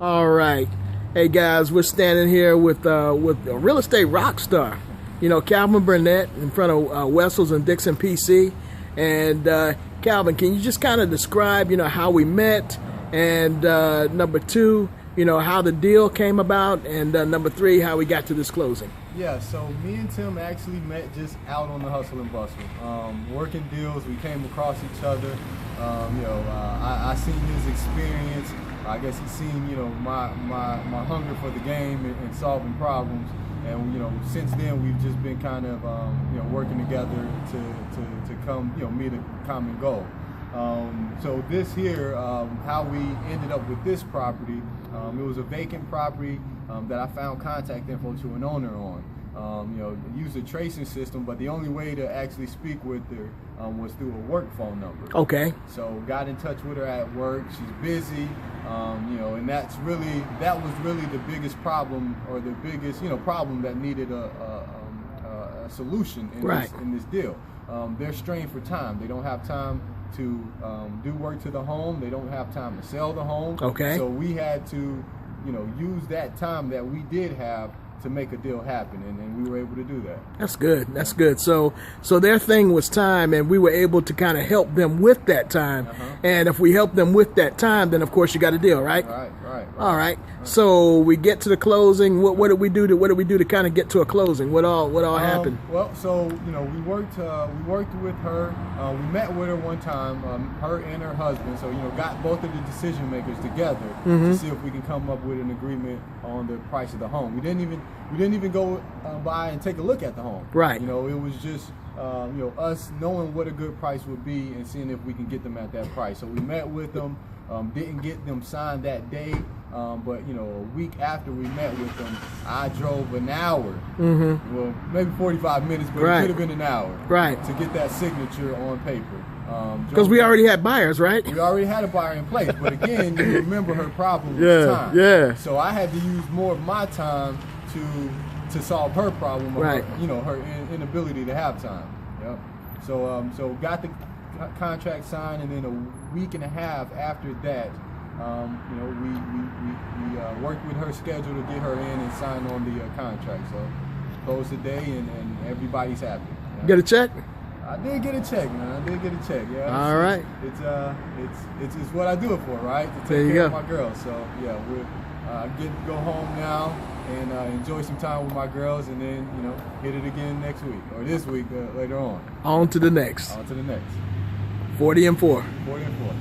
All right. Hey guys, we're standing here with a real estate rock star, Calvin Burnett in front of Wessels and Dixon PC. And Calvin, can you just kind of describe, how we met, and number two, how the deal came about, and number three, how we got to this closing? Yeah, so me and Tim actually met just out on the hustle and bustle, working deals. We came across each other. I seen his experience. I guess he's seen, my hunger for the game and solving problems. And since then we've just been kind of working together to come meet a common goal. So this here, how we ended up with this property, it was a vacant property that I found contact info to an owner on. Used a tracing system, but the only way to actually speak with her was through a work phone number. Okay. So got in touch with her at work. She's busy, and that was really the biggest problem, or the biggest problem that needed a solution in this deal. They're strained for time. They don't have time to do work to the home. They don't have time to sell the home. Okay. So we had to use that time that we did have to make a deal happen, and we were able to do that. That's good. That's good. So their thing was time, and we were able to kind of help them with that time. And if we help them with that time, then of course you got a deal, right? Right. All right. So we get to the closing. What did we do to kind of get to a closing? What all happened? Well, so we worked with her. We met with her one time, her and her husband. So got both of the decision makers together to see if we can come up with an agreement on the price of the home. We didn't even go by and take a look at the home. Right. It was just us knowing what a good price would be and seeing if we can get them at that price. So we met with them. Didn't get them signed that day, but a week after we met with them, I drove an hour, well, maybe 45 minutes, but it could have been an hour, to get that signature on paper. Because we already had buyers, right? We already had a buyer in place, but again, you remember her problem was time. Yeah. So I had to use more of my time to solve her problem, right? Her inability to have time. Yep. So got the contract signed, and then a week and a half after that, we worked with her schedule to get her in and sign on the contract. So closed the day, and everybody's happy. Get a check? I did get a check, man. I did get a check. Yeah. All right. It's what I do it for, right? To take care of my girls. So yeah, I get to go home now and enjoy some time with my girls, and then hit it again next week, or this week later on. On to the next. 40 and 4. 40 and 4.